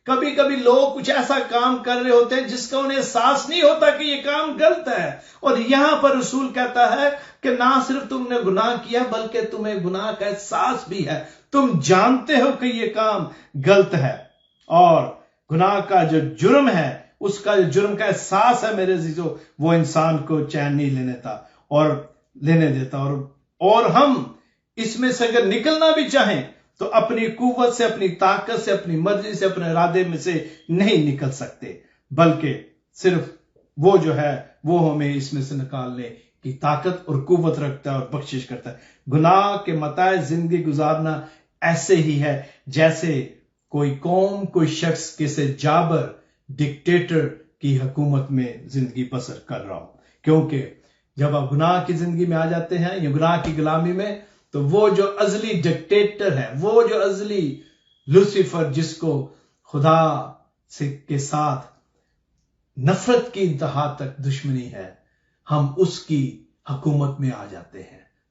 کبھی کبھی لوگ کچھ ایسا کام کر رہے ہوتے ہیں جس کا انہیں احساس نہیں ہوتا کہ یہ کام غلط ہے, اور یہاں پر رسول کہتا ہے کہ نہ صرف تم نے گناہ کیا بلکہ تمہیں گناہ کا احساس بھی ہے. تم جانتے ہو کہ یہ کام غلط ہے, اور گناہ کا جو جرم ہے, اس کا جو جرم کا احساس ہے میرے عزیزو, وہ انسان کو چین نہیں لینے دیتا. اور ہم اس میں سے اگر نکلنا بھی چاہیں تو اپنی قوت سے, اپنی طاقت سے, اپنی مرضی سے, اپنے ارادے میں سے نہیں نکل سکتے, بلکہ صرف وہ جو ہے وہ ہمیں اس میں سے نکالنے کی طاقت اور قوت رکھتا ہے اور بخشش کرتا ہے. گناہ کے متعلق زندگی گزارنا ایسے ہی ہے جیسے کوئی قوم, کوئی شخص کسی جابر ڈکٹیٹر کی حکومت میں زندگی بسر کر رہا ہو. کیونکہ جب آپ گناہ کی زندگی میں آ جاتے ہیں یا گناہ کی غلامی میں, تو وہ جو ازلی ڈکٹیٹر ہے, وہ جو ازلی لوسیفر جس کو خدا کے ساتھ نفرت کی انتہا تک دشمنی ہے, ہم اس کی حکومت میں آ جاتے ہیں.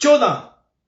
14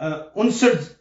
59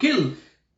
kill,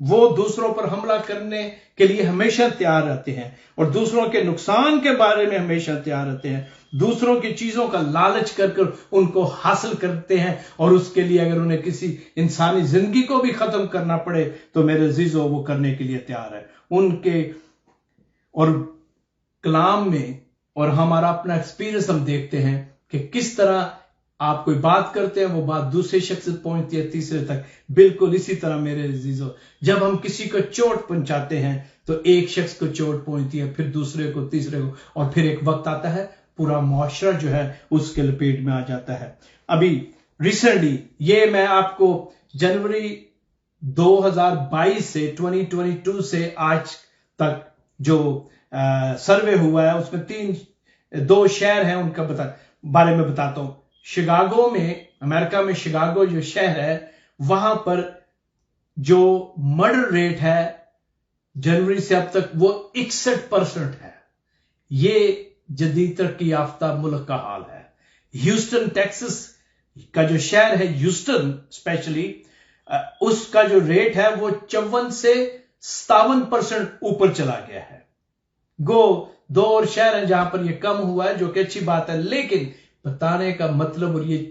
وہ دوسروں پر حملہ کرنے کے لیے ہمیشہ تیار رہتے ہیں اور دوسروں کے نقصان کے بارے میں ہمیشہ تیار رہتے ہیں، دوسروں کی چیزوں کا لالچ کر کر ان کو حاصل کرتے ہیں، اور اس کے لیے اگر انہیں کسی انسانی زندگی کو بھی ختم کرنا پڑے تو میرے عزیزو وہ کرنے کے لیے تیار ہے۔ ان کے اور کلام میں اور ہمارا اپنا ایکسپیرینس ہم دیکھتے ہیں کہ کس طرح آپ کوئی بات کرتے ہیں، وہ بات دوسرے شخص سے پہنچتی ہے، تیسرے تک۔ بالکل اسی طرح میرے عزیزو، جب ہم کسی کو چوٹ پہنچاتے ہیں تو ایک شخص کو چوٹ پہنچتی ہے، پھر دوسرے کو، تیسرے کو، اور پھر ایک وقت آتا ہے پورا معاشرہ جو ہے اس کے لپیٹ میں آ جاتا ہے۔ ابھی ریسنٹلی یہ میں آپ کو جنوری 2022 سے 2022 سے آج تک جو سروے ہوا ہے، اس میں 2 شہر ہیں، ان کا بارے میں بتاتا ہوں۔ شکاگو میں، امریکہ میں شکاگو جو شہر ہے، وہاں پر جو مرڈر ریٹ ہے جنوری سے اب تک وہ 61% ہے۔ یہ جدید ترقی یافتہ ملک کا حال ہے۔ ہیوسٹن ٹیکسس کا جو شہر ہے، ہیوسٹن اسپیشلی، اس کا جو ریٹ ہے وہ 54 سے 57% اوپر چلا گیا ہے۔ گو 2 اور شہر ہیں جہاں پر یہ کم ہوا ہے، جو کہ اچھی بات ہے، لیکن بتانے کا مطلب اور یہ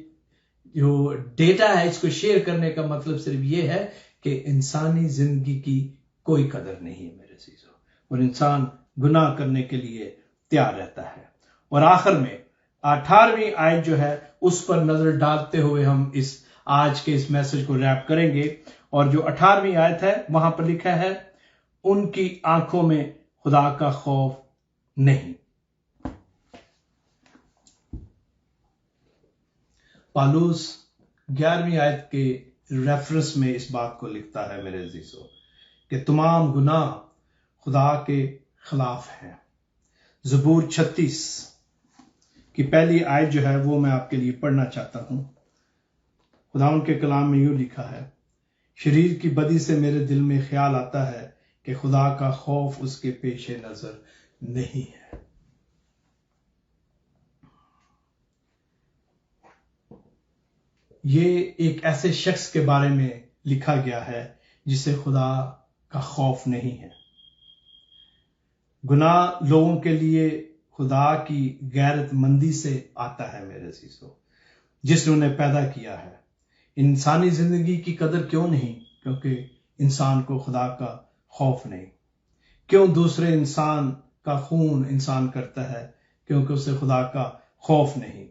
جو ڈیٹا ہے اس کو شیئر کرنے کا مطلب صرف یہ ہے کہ انسانی زندگی کی کوئی قدر نہیں ہے میرے عزیزو، اور انسان گناہ کرنے کے لیے تیار رہتا ہے۔ اور آخر میں 18ویں آیت جو ہے اس پر نظر ڈالتے ہوئے ہم آج کے اس میسج کو ریپ کریں گے، اور جو 18ویں آیت ہے وہاں پر لکھا ہے، ان کی آنکھوں میں خدا کا خوف نہیں۔ پالوس 11ویں آیت کے ریفرنس میں اس بات کو لکھتا ہے میرے عزیزو کہ تمام گناہ خدا کے خلاف ہیں۔ زبور 36 کی پہلی آیت جو ہے وہ میں آپ کے لیے پڑھنا چاہتا ہوں۔ خداوند کے کلام میں یوں لکھا ہے، شریر کی بدی سے میرے دل میں خیال آتا ہے کہ خدا کا خوف اس کے پیش نظر نہیں ہے۔ یہ ایک ایسے شخص کے بارے میں لکھا گیا ہے جسے خدا کا خوف نہیں ہے۔ گناہ لوگوں کے لیے خدا کی غیرت مندی سے آتا ہے میرے عزیزو، جس نے انہیں پیدا کیا ہے۔ انسانی زندگی کی قدر کیوں نہیں؟ کیونکہ انسان کو خدا کا خوف نہیں۔ کیوں دوسرے انسان کا خون انسان کرتا ہے؟ کیونکہ اسے خدا کا خوف نہیں۔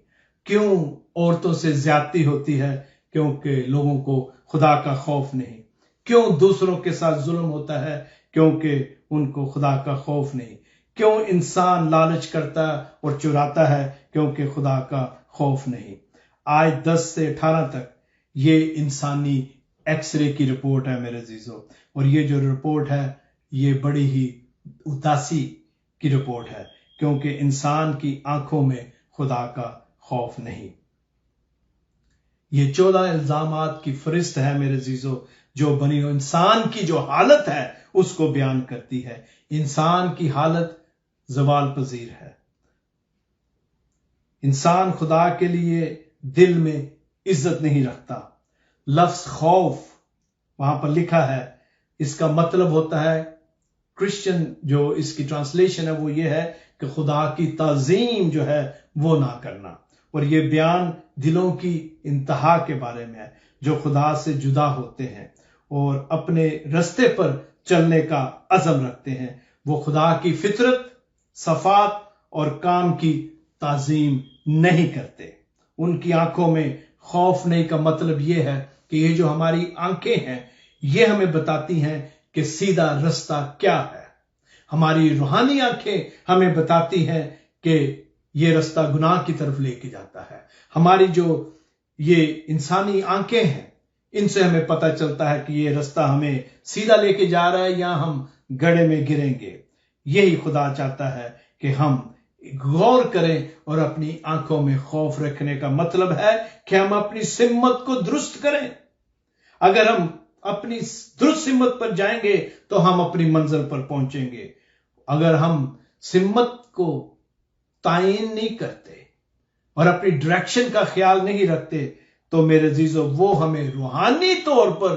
کیوں عورتوں سے زیادتی ہوتی ہے؟ کیونکہ لوگوں کو خدا کا خوف نہیں۔ کیوں دوسروں کے ساتھ ظلم ہوتا ہے؟ کیونکہ ان کو خدا کا خوف نہیں۔ کیوں انسان لالچ کرتا اور چراتا ہے؟ کیونکہ خدا کا خوف نہیں۔ آیت 10 سے 18 تک یہ انسانی ایکس رے کی رپورٹ ہے میرے عزیزو، اور یہ جو رپورٹ ہے یہ بڑی ہی اداسی کی رپورٹ ہے، کیونکہ انسان کی آنکھوں میں خدا کا خوف نہیں۔ یہ 14 الزامات کی فہرست ہے میرے عزیزو، جو بنی و انسان کی جو حالت ہے اس کو بیان کرتی ہے۔ انسان کی حالت زوال پذیر ہے۔ انسان خدا کے لیے دل میں عزت نہیں رکھتا۔ لفظ خوف وہاں پر لکھا ہے، اس کا مطلب ہوتا ہے، کرسچن جو اس کی ٹرانسلیشن ہے وہ یہ ہے کہ خدا کی تعظیم جو ہے وہ نہ کرنا۔ اور یہ بیان دلوں کی انتہا کے بارے میں ہے، جو خدا سے جدا ہوتے ہیں اور اپنے رستے پر چلنے کا عزم رکھتے ہیں۔ وہ خدا کی فطرت، صفات اور کام کی تعظیم نہیں کرتے۔ ان کی آنکھوں میں خوف نہیں کا مطلب یہ ہے کہ یہ جو ہماری آنکھیں ہیں یہ ہمیں بتاتی ہیں کہ سیدھا رستہ کیا ہے۔ ہماری روحانی آنکھیں ہمیں بتاتی ہیں کہ یہ رستہ گناہ کی طرف لے کے جاتا ہے۔ ہماری جو یہ انسانی آنکھیں ہیں ان سے ہمیں پتہ چلتا ہے کہ یہ رستہ ہمیں سیدھا لے کے جا رہا ہے یا ہم گڑھے میں گریں گے۔ یہی خدا چاہتا ہے کہ ہم غور کریں، اور اپنی آنکھوں میں خوف رکھنے کا مطلب ہے کہ ہم اپنی سمت کو درست کریں۔ اگر ہم اپنی درست سمت پر جائیں گے تو ہم اپنی منزل پر پہنچیں گے۔ اگر ہم سمت کو تعین نہیں کرتے اور اپنی ڈائریکشن کا خیال نہیں رکھتے تو میرے عزیزو وہ ہمیں روحانی طور پر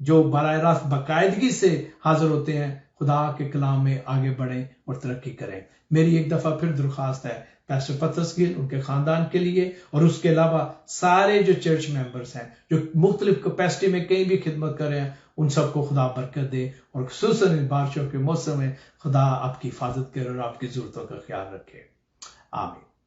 جو براہ راست باقاعدگی سے حاضر ہوتے ہیں خدا کے کلام میں آگے بڑھیں اور ترقی کریں۔ میری ایک دفعہ پھر درخواست ہے پیسٹر پطرس گل، ان کے خاندان کے لیے، اور اس کے علاوہ سارے جو چرچ ممبرز ہیں جو مختلف کیپیسٹی میں کہیں بھی خدمت کر رہے ہیں، ان سب کو خدا برکت دے، اور خصوصاً بارشوں کے موسم میں خدا آپ کی حفاظت کرے اور آپ کی ضرورتوں کا خیال رکھے۔ آمین۔